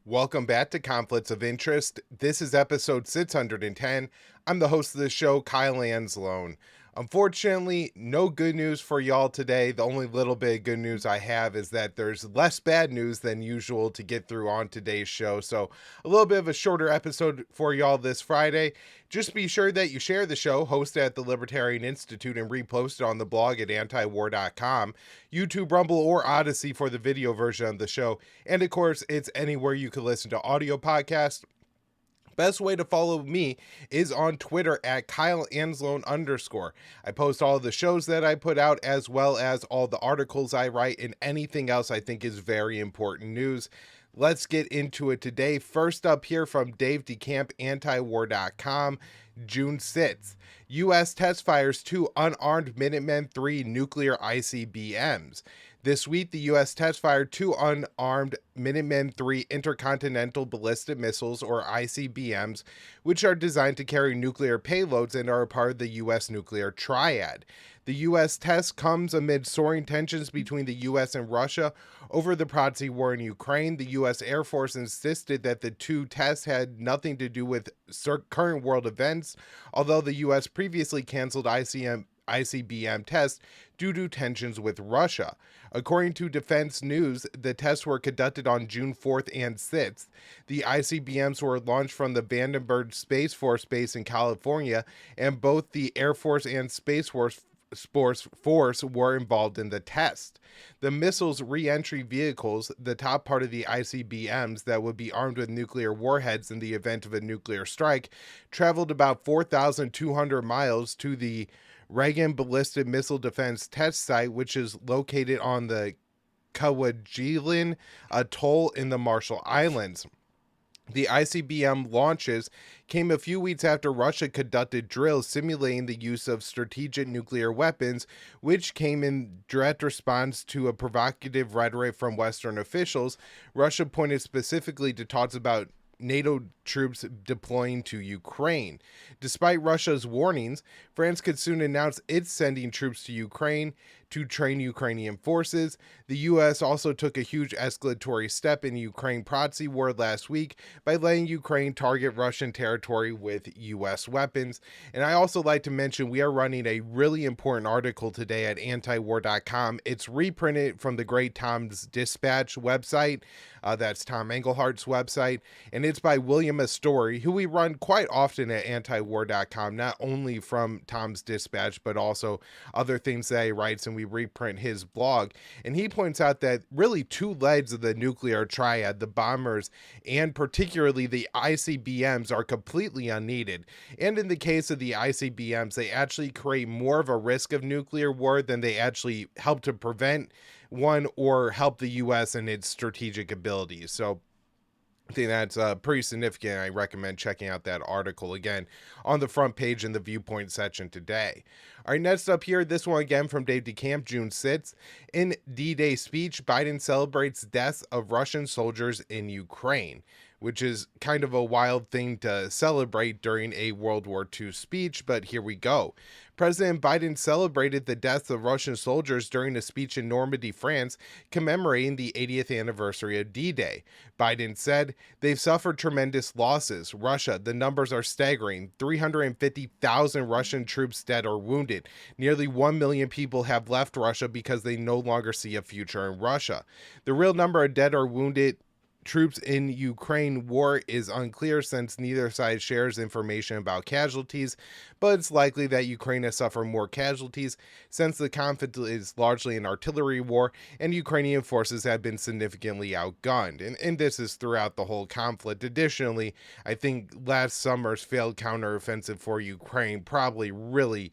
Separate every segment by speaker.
Speaker 1: Welcome back to Conflicts of Interest. This is episode 610. I'm the host of the show, Kyle Anzalone. Unfortunately, no good news for y'all today. The only little bit of good news I have is that there's less bad news than usual to get through on today's show. So, a little bit of a shorter episode for y'all this Friday. Just be sure that you share the show, hosted at the Libertarian Institute, and repost it on the blog at antiwar.com, YouTube, Rumble, or Odysee for the video version of the show. And of course, it's anywhere you can listen to audio podcasts. Best way to follow me is on Twitter at KyleAnzalone_. I post all the shows that I put out, as well as all the articles I write and anything else I think is very important news. Let's get into it today. First up here from Dave DeCamp, antiwar.com, June 6th. U.S. test fires 2 unarmed Minutemen III nuclear ICBMs. This week, the U.S. test fired 2 unarmed Minutemen III intercontinental ballistic missiles, or ICBMs, which are designed to carry nuclear payloads and are a part of the U.S. nuclear triad. The U.S. test comes amid soaring tensions between the U.S. and Russia over the proxy war in Ukraine. The U.S. Air Force insisted that the two tests had nothing to do with current world events, although the U.S. previously canceled ICBM tests due to tensions with Russia. According to Defense News, the tests were conducted on June 4th and 6th. The ICBMs were launched from the Vandenberg Space Force Base in California, and both the Air Force and Space Force were involved in the test. The missiles' re-entry vehicles, the top part of the ICBMs that would be armed with nuclear warheads in the event of a nuclear strike, traveled about 4,200 miles to the Reagan Ballistic Missile Defense Test Site, which is located on the Kwajalein Atoll in the Marshall Islands. The ICBM launches came a few weeks after Russia conducted drills simulating the use of strategic nuclear weapons, which came in direct response to a provocative rhetoric from Western officials. Russia pointed specifically to talks about NATO troops deploying to Ukraine. Despite Russia's warnings, France could soon announce it's sending troops to Ukraine to train Ukrainian forces. The U.S. also took a huge escalatory step in Ukraine proxy war last week by letting Ukraine target Russian territory with U.S. weapons. And I also like to mention we are running a really important article today at antiwar.com. It's reprinted from the great Tom's Dispatch website. That's Tom Englehart's website. And it's by William Astori, who we run quite often at antiwar.com, not only from Tom's Dispatch, but also other things that he writes, and we reprint his blog. And he points out that really two legs of the nuclear triad, the bombers and particularly the ICBMs, are completely unneeded. And in the case of the ICBMs, they actually create more of a risk of nuclear war than they actually help to prevent one or help the U.S. in its strategic abilities. So I think that's pretty significant. I recommend checking out that article again on the front page in the viewpoint section today. All right, next up here, this one again from Dave DeCamp, June 6th. In D-Day speech, Biden celebrates deaths of Russian soldiers in Ukraine, which is kind of a wild thing to celebrate during a World War II speech, but here we go. President Biden celebrated the deaths of Russian soldiers during a speech in Normandy, France, commemorating the 80th anniversary of D-Day. Biden said, "They've suffered tremendous losses. Russia, the numbers are staggering. 350,000 Russian troops dead or wounded. Nearly 1 million people have left Russia because they no longer see a future in Russia. The real number of dead or wounded troops in Ukraine war is unclear since neither side shares information about casualties, but it's likely that Ukraine has suffered more casualties since the conflict is largely an artillery war and Ukrainian forces have been significantly outgunned. And this is throughout the whole conflict. Additionally, I think last summer's failed counteroffensive for Ukraine probably really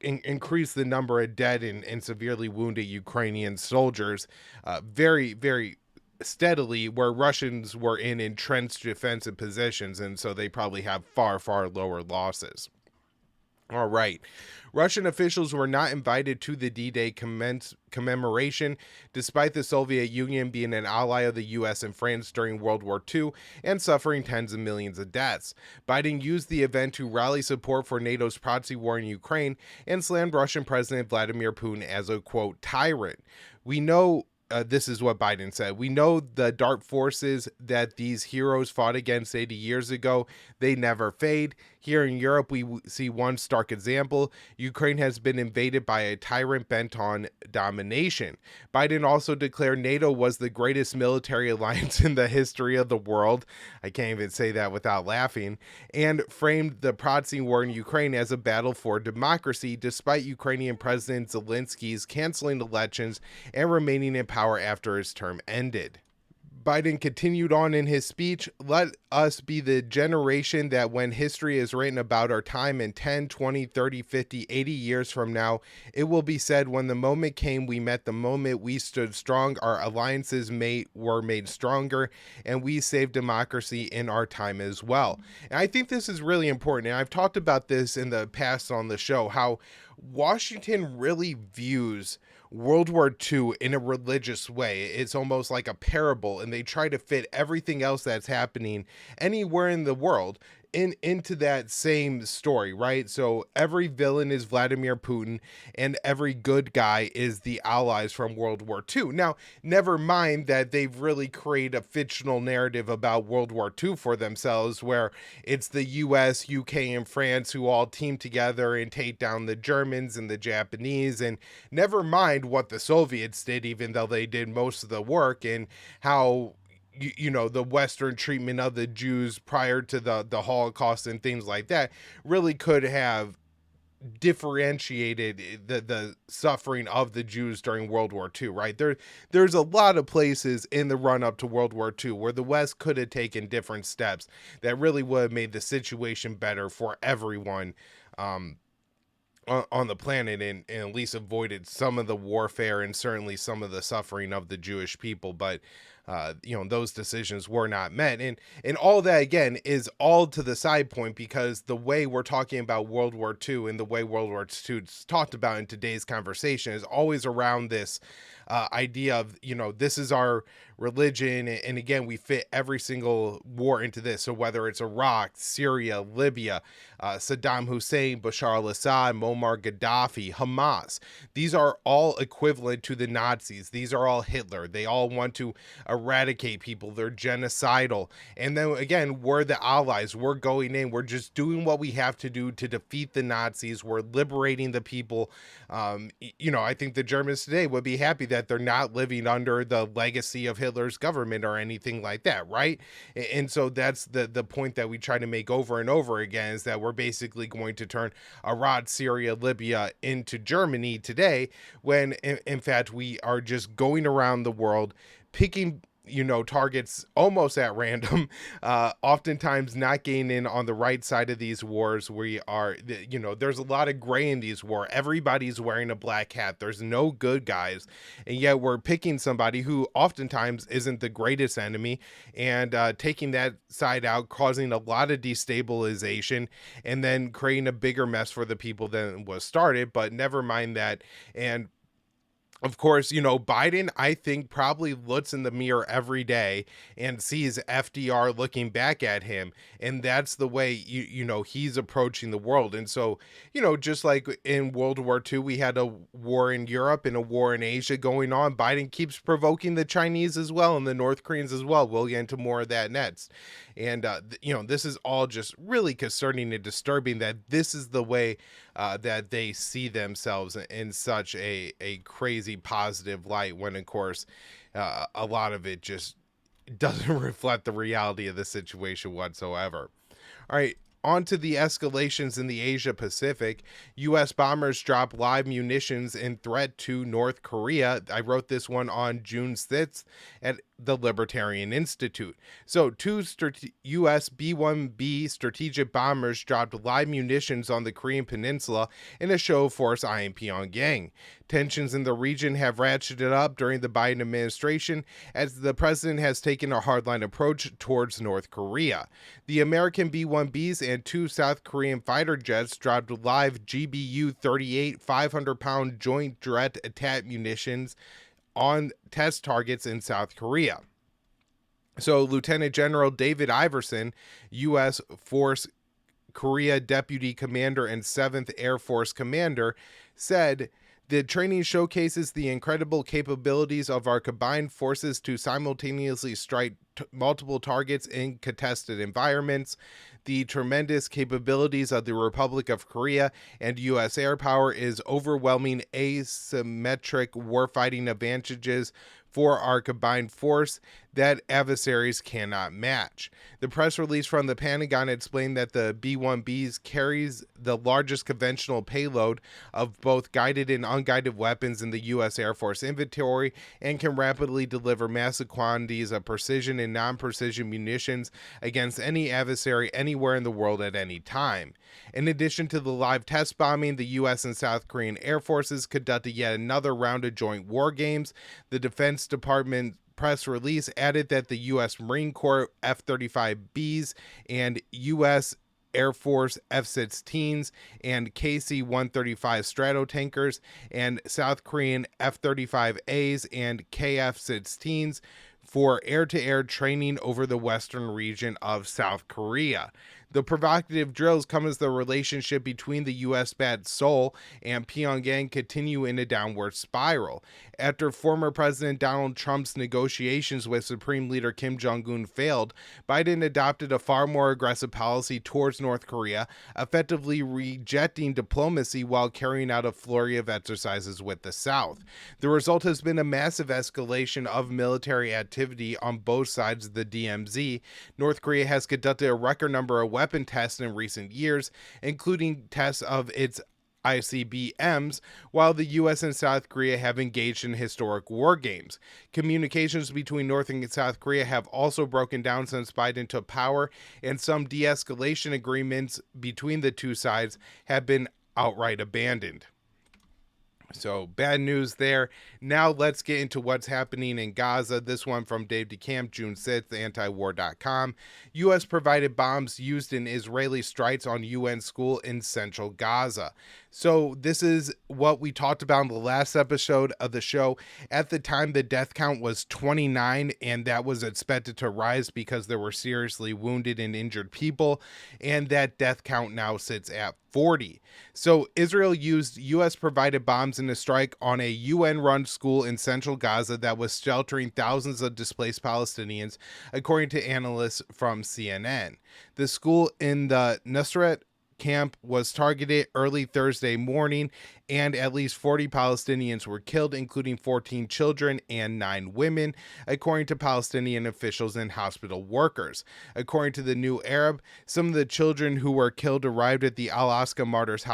Speaker 1: increased the number of dead and severely wounded Ukrainian soldiers very, very steadily, where Russians were in entrenched defensive positions, and so they probably have far, far lower losses. All right. Russian officials were not invited to the D-Day commemoration, despite the Soviet Union being an ally of the U.S. and France during World War II and suffering tens of millions of deaths. Biden used the event to rally support for NATO's proxy war in Ukraine and slammed Russian President Vladimir Putin as a, quote, tyrant. We know this is what Biden said. We know the dark forces that these heroes fought against 80 years ago, they never fade. Here in Europe, we see one stark example. Ukraine has been invaded by a tyrant bent on domination. Biden also declared NATO was the greatest military alliance in the history of the world. I can't even say that without laughing. And framed the proxy war in Ukraine as a battle for democracy, despite Ukrainian President Zelensky's canceling elections and remaining in power after his term ended. Biden continued on in his speech, let us be the generation that when history is written about our time in 10, 20, 30, 50, 80 years from now, it will be said when the moment came, we met the moment, we stood strong, our alliances were made stronger, and we saved democracy in our time as well. And I think this is really important, and I've talked about this in the past on the show, how Washington really views World War II in a religious way. It's almost like a parable, and they try to fit everything else that's happening anywhere in the world into that same story, right? So every villain is Vladimir Putin, and every good guy is the allies from World War II. Now, never mind that they've really created a fictional narrative about World War II for themselves, where it's the US, UK, and France who all team together and take down the Germans and the Japanese, and never mind what the Soviets did, even though they did most of the work, and how the Western treatment of the Jews prior to the Holocaust and things like that really could have differentiated the suffering of the Jews during World War II, right? There's a lot of places in the run up to World War II where the West could have taken different steps that really would have made the situation better for everyone on the planet, and at least avoided some of the warfare and certainly some of the suffering of the Jewish people. But those decisions were not met, and all that again is all to the side point, because the way we're talking about World War II and the way World War II is talked about in today's conversation is always around this idea of, this is our religion. And again, we fit every single war into this. So whether it's Iraq, Syria, Libya, Saddam Hussein, Bashar al-Assad, Muammar Gaddafi, Hamas, these are all equivalent to the Nazis. These are all Hitler. They all want to eradicate people. They're genocidal. And then again, we're the allies. We're going in. We're just doing what we have to do to defeat the Nazis. We're liberating the people. I think the Germans today would be happy that they're not living under the legacy of Hitler's government or anything like that, right? And so that's the point that we try to make over and over again, is that we're basically going to turn Iraq, Syria, Libya into Germany today, when in fact we are just going around the world picking targets almost at random, oftentimes not getting in on the right side of these wars. We are, there's a lot of gray in these wars. Everybody's wearing a black hat. There's no good guys. And yet we're picking somebody who oftentimes isn't the greatest enemy and taking that side out, causing a lot of destabilization, and then creating a bigger mess for the people than was started. But never mind that. And of course, Biden, I think, probably looks in the mirror every day and sees FDR looking back at him. And that's the way, he's approaching the world. And so, just like in World War II, we had a war in Europe and a war in Asia going on. Biden keeps provoking the Chinese as well and the North Koreans as well. We'll get into more of that next. And, this is all just really concerning and disturbing that this is the way that they see themselves in such a crazy positive light, when of course a lot of it just doesn't reflect the reality of the situation whatsoever. All right, on to the escalations in the Asia Pacific. U.S. bombers drop live munitions in threat to North Korea. I wrote this one on June 6th at the Libertarian Institute. So two U.S. B-1B strategic bombers dropped live munitions on the Korean Peninsula in a show of force in Pyongyang. Tensions in the region have ratcheted up during the Biden administration as the president has taken a hardline approach towards North Korea. The American B-1Bs and two South Korean fighter jets dropped live GBU-38 500-pound joint direct attack munitions on test targets in South Korea. So Lieutenant General David Iverson, U.S. Force Korea Deputy Commander and 7th Air Force Commander, said The training showcases the incredible capabilities of our combined forces to simultaneously strike multiple targets in contested environments, the tremendous capabilities of the Republic of Korea and U.S. air power is overwhelming asymmetric warfighting advantages for our combined force that adversaries cannot match. The press release from the Pentagon explained that the B-1Bs carries the largest conventional payload of both guided and unguided weapons in the U.S. Air Force inventory and can rapidly deliver massive quantities of precision and non-precision munitions against any adversary anywhere in the world at any time. In addition to the live test bombing, the U.S. and South Korean Air Forces conducted yet another round of joint war games. The Defense Department press release added that the U.S. Marine Corps F-35Bs and U.S. Air Force F-16s and KC-135 Stratotankers and South Korean F-35As and KF-16s for air-to-air training over the western region of South Korea. The provocative drills come as the relationship between the U.S.-backed Seoul and Pyongyang continue in a downward spiral. After former President Donald Trump's negotiations with Supreme Leader Kim Jong-un failed, Biden adopted a far more aggressive policy towards North Korea, effectively rejecting diplomacy while carrying out a flurry of exercises with the South. The result has been a massive escalation of military activity on both sides of the DMZ. North Korea has conducted a record number of weapon tests in recent years, including tests of its ICBMs, while the U.S. and South Korea have engaged in historic war games. Communications between North and South Korea have also broken down since Biden took power, and some de-escalation agreements between the two sides have been outright abandoned. So bad news there. Now let's get into what's happening in Gaza. This one from Dave DeCamp, June 6th, antiwar.com. U.S. provided bombs used in Israeli strikes on UN school in central Gaza. So this is what we talked about in the last episode of the show. At the time, the death count was 29, and that was expected to rise because there were seriously wounded and injured people, and that death count now sits at 40. So Israel used U.S.-provided bombs in a strike on a UN-run school in central Gaza that was sheltering thousands of displaced Palestinians, according to analysts from CNN. The school in the Nusret camp was targeted early Thursday morning, and at least 40 Palestinians were killed, including 14 children and 9 women, according to Palestinian officials and hospital workers. According to the New Arab, some of the children who were killed arrived at the Al-Aqsa Martyrs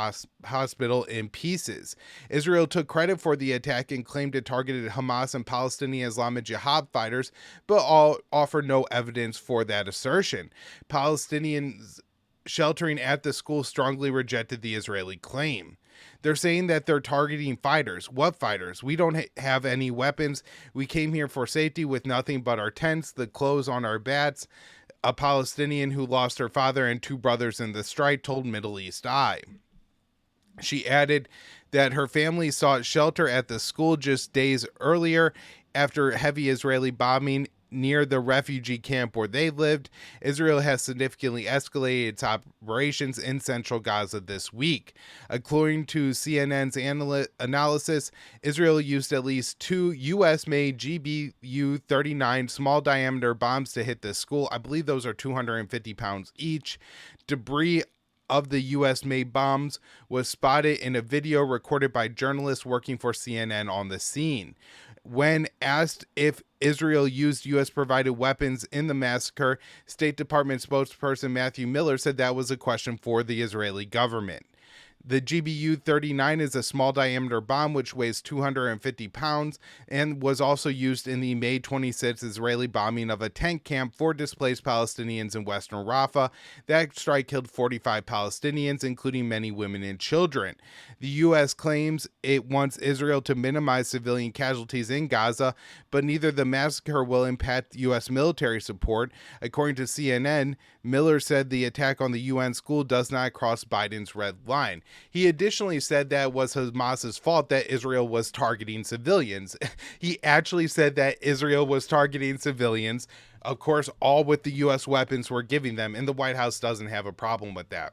Speaker 1: Hospital in pieces. Israel took credit for the attack and claimed it targeted Hamas and Palestinian Islamic Jihad fighters, but all offered no evidence for that assertion. Palestinians sheltering at the school strongly rejected the Israeli claim. They're saying that they're targeting fighters. What fighters? We don't have any weapons. We came here for safety with nothing but our tents, the clothes on our backs. A Palestinian who lost her father and 2 brothers in the strike told Middle East Eye. She added that her family sought shelter at the school just days earlier after heavy Israeli bombing near the refugee camp where they lived. Israel has significantly escalated its operations in central Gaza this week. According to CNN's analysis, Israel used at least 2 U.S.-made GBU-39 small-diameter bombs to hit the school. I believe those are 250 pounds each. Debris of the U.S.-made bombs was spotted in a video recorded by journalists working for CNN on the scene. When asked if Israel used U.S.-provided weapons in the massacre, State Department spokesperson Matthew Miller said that was a question for the Israeli government. The GBU-39 is a small-diameter bomb which weighs 250 pounds and was also used in the May 26 Israeli bombing of a tent camp for displaced Palestinians in western Rafah. That strike killed 45 Palestinians, including many women and children. The U.S. claims it wants Israel to minimize civilian casualties in Gaza, but neither the massacre will impact U.S. military support. According to CNN, Miller said the attack on the UN school does not cross Biden's red line. He additionally said that it was Hamas's fault that Israel was targeting civilians. He actually said that Israel was targeting civilians, of course, all with the U.S. weapons we're giving them, and the White House doesn't have a problem with that.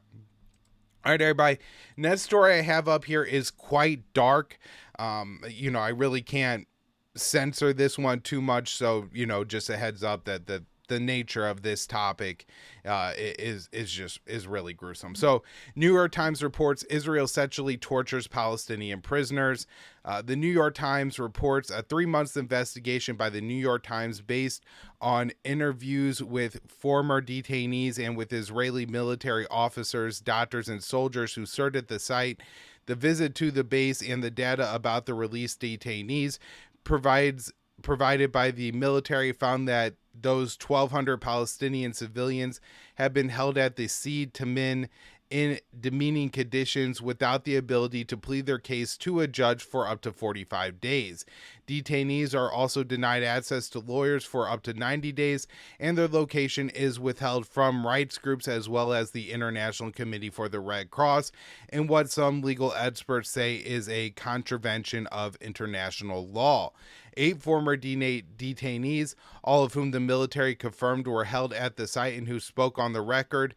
Speaker 1: All right, everybody. Next story I have up here is quite dark. I really can't censor this one too much, so just a heads up that the nature of this topic is really gruesome. So, New York Times reports Israel sexually tortures Palestinian prisoners. The New York Times reports a 3 month investigation by the New York Times based on interviews with former detainees and with Israeli military officers, doctors, and soldiers who served at the site. The visit to the base and the data about the released detainees provided by the military found that those 1,200 Palestinian civilians have been held at the Seed Tamin in demeaning conditions without the ability to plead their case to a judge for up to 45 days. Detainees are also denied access to lawyers for up to 90 days, and their location is withheld from rights groups as well as the International Committee for the Red Cross, in what some legal experts say is a contravention of international law. 8 former detainees, all of whom the military confirmed were held at the site and who spoke on the record,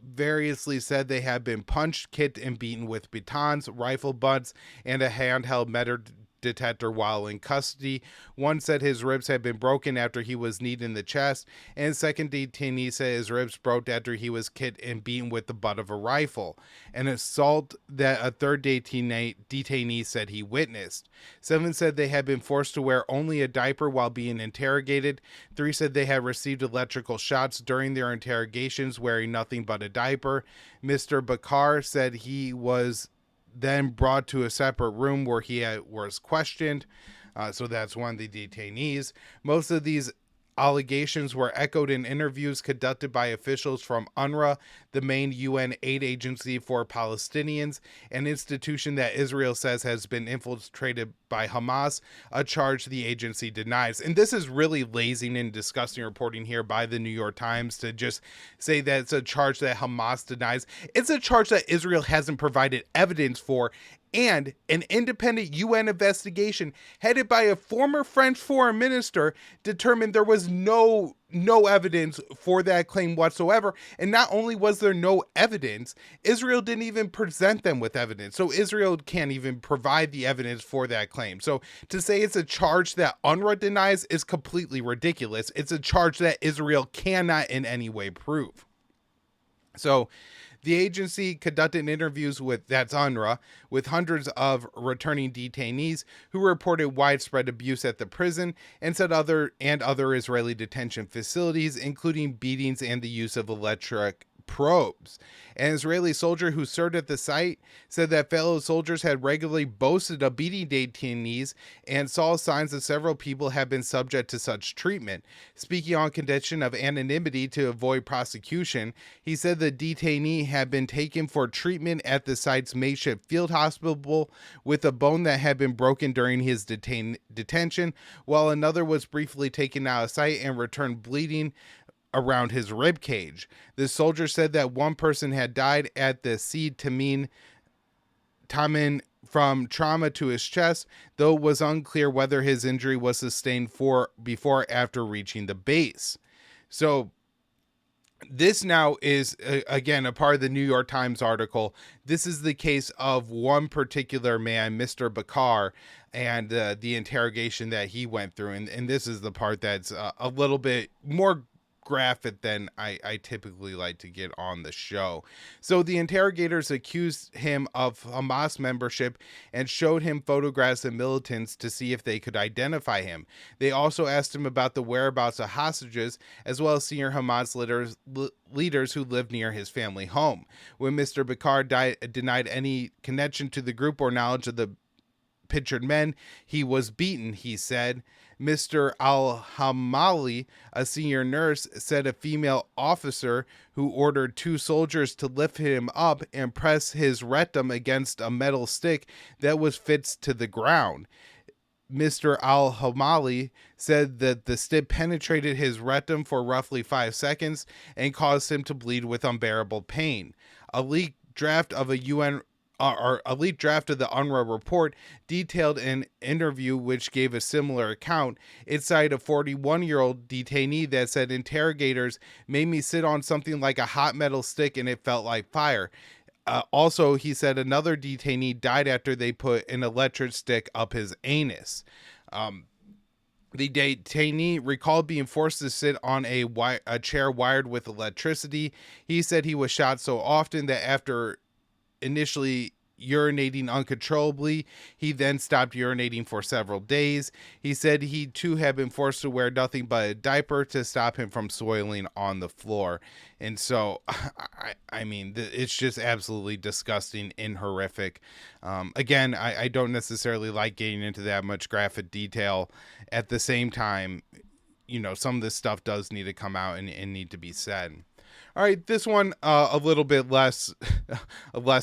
Speaker 1: variously said they had been punched, kicked, and beaten with batons, rifle butts, and a handheld metal detector while in custody. One said his ribs had been broken after he was kneed in the chest, and second detainee said his ribs broke after he was kicked and beaten with the butt of a rifle, an assault that a third detainee said he witnessed. 7 said they had been forced to wear only a diaper while being interrogated. 3 said they had received electrical shots during their interrogations wearing nothing but a diaper. Mr. Bakar said he was then brought to a separate room where he was questioned. So that's one of the detainees. Most of these allegations were echoed in interviews conducted by officials from UNRWA, the main UN aid agency for Palestinians, an institution that Israel says has been infiltrated by Hamas, a charge the agency denies. And this is really lazy and disgusting reporting here by the New York Times to just say that it's a charge that Hamas denies. It's a charge that Israel hasn't provided evidence for, and an independent UN investigation headed by a former French foreign minister determined there was no evidence for that claim whatsoever. And not only was there no evidence, Israel didn't even present them with evidence. So Israel can't even provide the evidence for that claim. So to say it's a charge that UNRWA denies is completely ridiculous. It's a charge that Israel cannot in any way prove. So the agency conducted interviews that's UNRWA, with hundreds of returning detainees who reported widespread abuse at the prison and said other Israeli detention facilities, including beatings and the use of electric probes. An Israeli soldier who served at the site said that fellow soldiers had regularly boasted of beating detainees and saw signs that several people had been subject to such treatment. Speaking on condition of anonymity to avoid prosecution, he said the detainee had been taken for treatment at the site's makeshift field hospital with a bone that had been broken during his detention, while another was briefly taken out of sight and returned bleeding around his rib cage. The soldier said that one person had died at the Seed Tamin from trauma to his chest, though it was unclear whether his injury was sustained before or after reaching the base. So this now is, again, a part of the New York Times article. This is the case of one particular man, Mr. Bakar, and the interrogation that he went through. And this is the part that's a little bit more graphic than I typically like to get on the show. So the interrogators accused him of Hamas membership and showed him photographs of militants to see if they could identify him. They also asked him about the whereabouts of hostages, as well as senior Hamas leaders who lived near his family home. When Mr. Bakar denied any connection to the group or knowledge of the pictured men, he was beaten, he said. Mr. Al-Hamali, a senior nurse, said a female officer who ordered 2 soldiers to lift him up and press his rectum against a metal stick that was fixed to the ground. Mr. Al-Hamali said that the stick penetrated his rectum for roughly 5 seconds and caused him to bleed with unbearable pain. A leaked draft of the UNRWA report detailed an interview which gave a similar account. It cited a 41-year-old detainee that said interrogators made me sit on something like a hot metal stick and it felt like fire. Also, he said another detainee died after they put an electric stick up his anus. The detainee recalled being forced to sit on a chair wired with electricity. He said he was shot so often that after initially urinating uncontrollably, he then stopped urinating for several days. He said he too had been forced to wear nothing but a diaper to stop him from soiling on the floor. And so, I mean, it's just absolutely disgusting and horrific. Again, I don't necessarily like getting into that much graphic detail. At the same time, some of this stuff does need to come out and need to be said. All right, this one a little bit less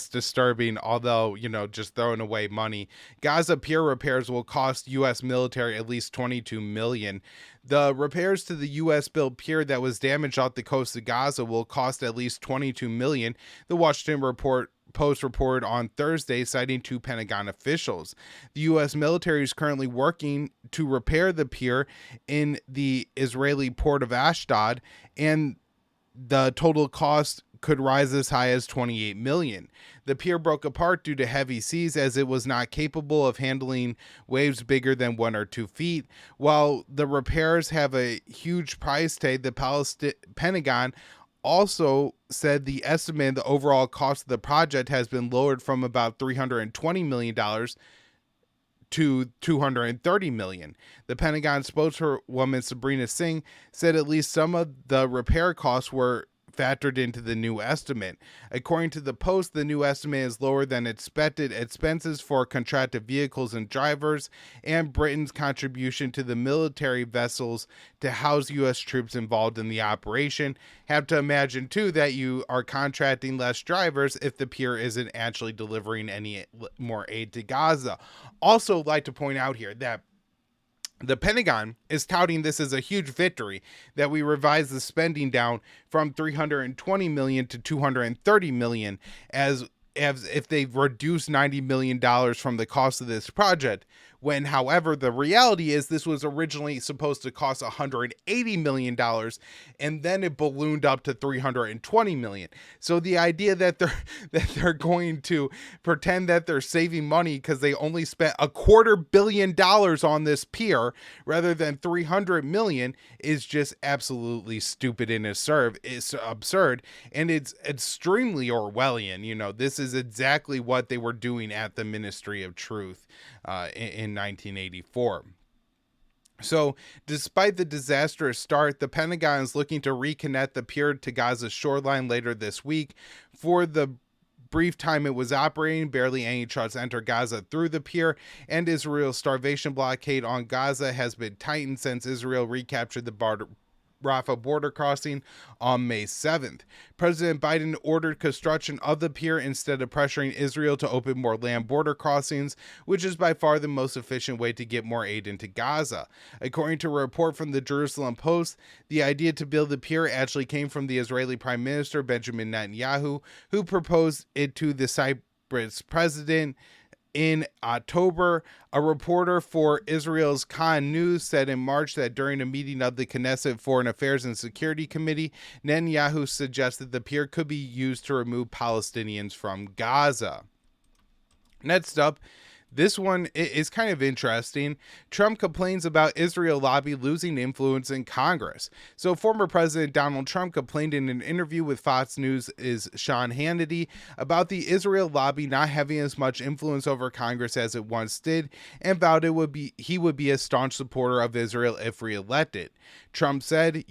Speaker 1: disturbing, although, just throwing away money. Gaza pier repairs will cost U.S. military at least $22 million. The repairs to the U.S.-built pier that was damaged off the coast of Gaza will cost at least $22 million, the Washington Post reported on Thursday, citing two Pentagon officials. The U.S. military is currently working to repair the pier in the Israeli port of Ashdod, and the total cost could rise as high as $28 million. The pier broke apart due to heavy seas as it was not capable of handling waves bigger than 1 or 2 feet. While the repairs have a huge price tag, the Pentagon also said the estimate of the overall cost of the project has been lowered from about $320 million to $230 million. The Pentagon spokeswoman Sabrina Singh said at least some of the repair costs were factored into the new estimate. According to the Post, the new estimate is lower than expected expenses for contracted vehicles and drivers, and Britain's contribution to the military vessels to house U.S. troops involved in the operation. Have to imagine, too, that you are contracting less drivers if the pier isn't actually delivering any more aid to Gaza. Also, like to point out here that the Pentagon is touting this as a huge victory, that we revised the spending down from $320 million to $230 million, as if they've reduced $90 million from the cost of this project, when, however, the reality is this was originally supposed to cost $180 million, and then it ballooned up to $320 million. So the idea that they're going to pretend that they're saving money because they only spent $250 million on this pier rather than $300 million is just absolutely stupid and absurd. It's absurd, and it's extremely Orwellian. This is exactly what they were doing at the Ministry of Truth in 1984. So, despite the disastrous start, the Pentagon is looking to reconnect the pier to Gaza's shoreline later this week. For the brief time it was operating, barely any trucks enter Gaza through the pier, and Israel's starvation blockade on Gaza has been tightened since Israel recaptured the Rafah border crossing on May 7th. President Biden ordered construction of the pier instead of pressuring Israel to open more land border crossings, which is by far the most efficient way to get more aid into Gaza. According to a report from the Jerusalem Post, the idea to build the pier actually came from the Israeli Prime Minister Benjamin Netanyahu, who proposed it to the Cyprus president in October. A reporter for Israel's Khan News said in March that during a meeting of the Knesset Foreign Affairs and Security Committee, Netanyahu suggested the pier could be used to remove Palestinians from Gaza. Next up, this one is kind of interesting. Trump complains about Israel lobby losing influence in Congress. So former President Donald Trump complained in an interview with Fox News' Sean Hannity about the Israel lobby not having as much influence over Congress as it once did, and vowed he would be a staunch supporter of Israel if reelected. Trump said,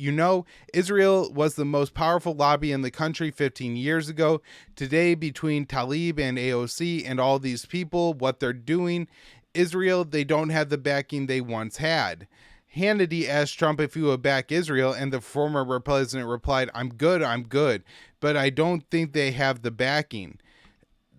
Speaker 1: Israel was the most powerful lobby in the country 15 years ago. Today, between Tlaib and AOC and all these people, what they're doing, Israel, they don't have the backing they once had. Hannity asked Trump if he would back Israel, and the former president replied, I'm good, but I don't think they have the backing.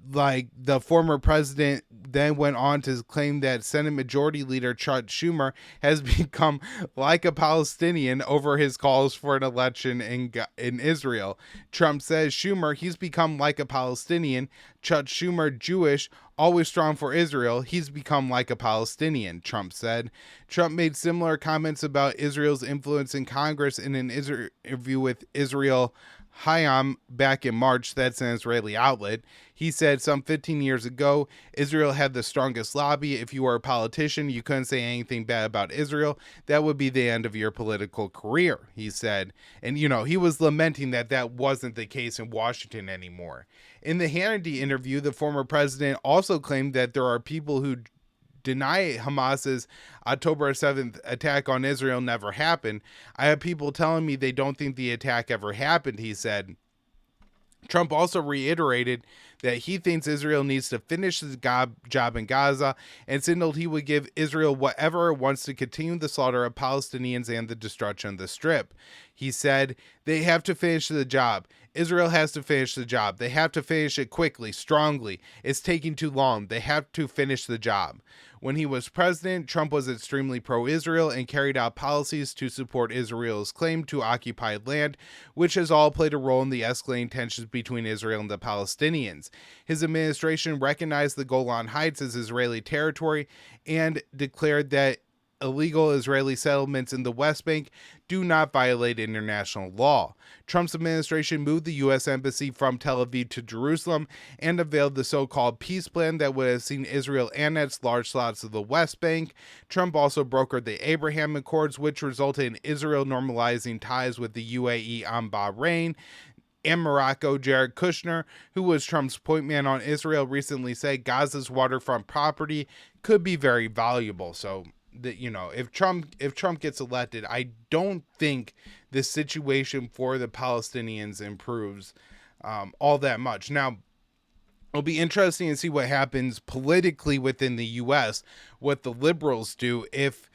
Speaker 1: Like, the former president then went on to claim that Senate Majority Leader Chuck Schumer has become like a Palestinian over his calls for an election in Israel. Trump says Schumer, he's become like a Palestinian. Chuck Schumer, Jewish, always strong for Israel, he's become like a Palestinian, Trump said. Trump made similar comments about Israel's influence in Congress in an interview with Israel Hayam back in March. That's an Israeli outlet. He said some 15 years ago, Israel had the strongest lobby. If you were a politician, you couldn't say anything bad about Israel. That would be the end of your political career, he said. And, he was lamenting that that wasn't the case in Washington anymore. In the Hannity interview, the former president also claimed that there are people who deny Hamas's October 7th attack on Israel never happened. I have people telling me they don't think the attack ever happened, he said. Trump also reiterated that he thinks Israel needs to finish the job in Gaza and signaled he would give Israel whatever it wants to continue the slaughter of Palestinians and the destruction of the Strip. He said, they have to finish the job. Israel has to finish the job. They have to finish it quickly, strongly. It's taking too long. They have to finish the job. When he was president, Trump was extremely pro-Israel and carried out policies to support Israel's claim to occupied land, which has all played a role in the escalating tensions between Israel and the Palestinians. His administration recognized the Golan Heights as Israeli territory and declared that illegal Israeli settlements in the West Bank do not violate international law. Trump's administration moved the U.S. Embassy from Tel Aviv to Jerusalem and unveiled the so-called peace plan that would have seen Israel annex large swaths of the West Bank. Trump also brokered the Abraham Accords, which resulted in Israel normalizing ties with the UAE and Bahrain. And Morocco. Jared Kushner, who was Trump's point man on Israel, recently said Gaza's waterfront property could be very valuable. So that, if Trump gets elected, I don't think the situation for the Palestinians improves all that much. Now, it'll be interesting to see what happens politically within the U.S., what the liberals do if,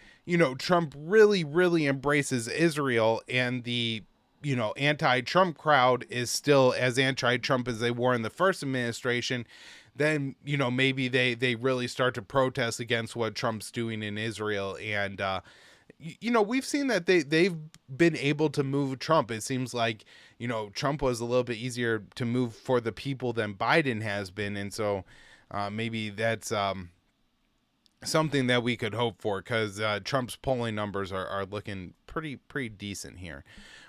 Speaker 1: Trump really, really embraces Israel and the anti-Trump crowd is still as anti-Trump as they were in the first administration. Then, maybe they really start to protest against what Trump's doing in Israel. And, we've seen that they've been able to move Trump. It seems like, Trump was a little bit easier to move for the people than Biden has been. And so maybe that's something that we could hope for, because Trump's polling numbers are looking pretty decent here.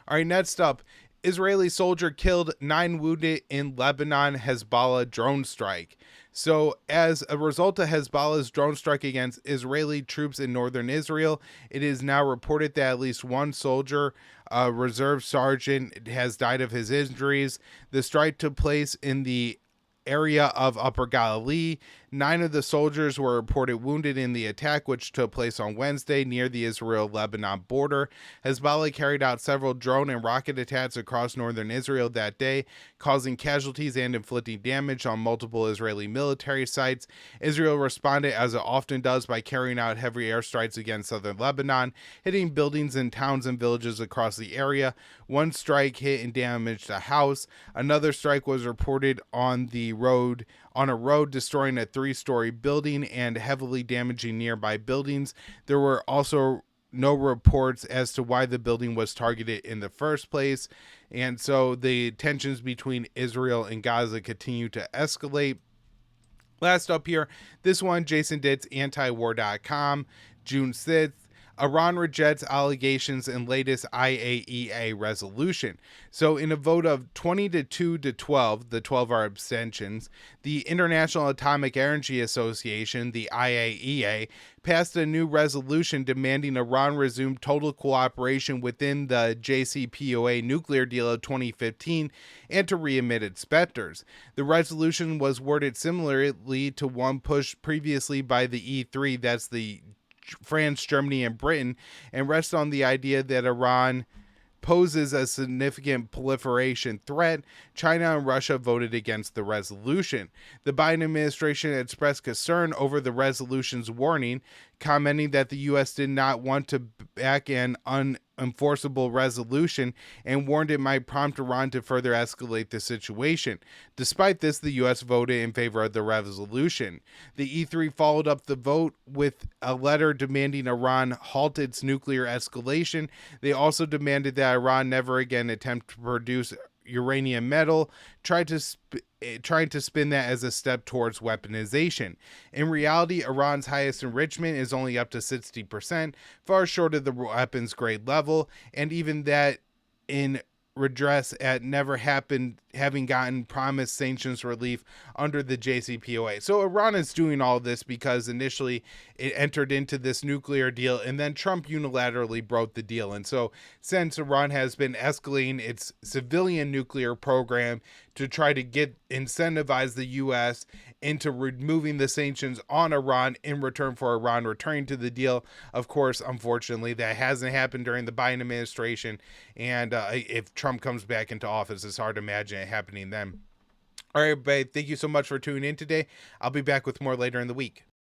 Speaker 1: All right, next up, Israeli soldier killed, 9 wounded in Lebanon Hezbollah drone strike. So as a result of Hezbollah's drone strike against Israeli troops in northern Israel, it is now reported that at least one soldier, a reserve sergeant, has died of his injuries. The strike took place in the area of Upper Galilee. 9 of the soldiers were reported wounded in the attack, which took place on Wednesday near the Israel-Lebanon border. Hezbollah carried out several drone and rocket attacks across northern Israel that day, causing casualties and inflicting damage on multiple Israeli military sites. Israel responded, as it often does, by carrying out heavy airstrikes against southern Lebanon, hitting buildings in towns and villages across the area. One strike hit and damaged a house. Another strike was reported on a road, destroying a 3-story building and heavily damaging nearby buildings. There were also no reports as to why the building was targeted in the first place. And so the tensions between Israel and Gaza continue to escalate. Last up here, this one, Jason Ditt's antiwar.com, June 6th. Iran rejects allegations in latest IAEA resolution. So in a vote of 20-2 to 12, the 12 are abstentions, the International Atomic Energy Association, the IAEA, passed a new resolution demanding Iran resume total cooperation within the JCPOA nuclear deal of 2015 and to readmit inspectors. The resolution was worded similarly to one pushed previously by the E3, that's the France, Germany, and Britain, and rests on the idea that Iran poses a significant proliferation threat. China and Russia voted against the resolution. The Biden administration expressed concern over the resolution's warning, commenting that the U.S. did not want to back an unenforceable resolution and warned it might prompt Iran to further escalate the situation. Despite this, the U.S. voted in favor of the resolution. The E3 followed up the vote with a letter demanding Iran halt its nuclear escalation. They also demanded that Iran never again attempt to produce uranium metal, trying to spin that as a step towards weaponization. In reality, Iran's highest enrichment is only up to 60%, far short of the weapons grade level, and even that in redress at never happened, having gotten promised sanctions relief under the JCPOA. So Iran is doing all this because initially it entered into this nuclear deal, and then Trump unilaterally broke the deal. And so since, Iran has been escalating its civilian nuclear program to try to incentivize the U.S. into removing the sanctions on Iran in return for Iran returning to the deal. Of course, unfortunately, that hasn't happened during the Biden administration, and if Trump comes back into office, it's hard to imagine it happening then. All right, everybody, thank you so much for tuning in today. I'll be back with more later in the week.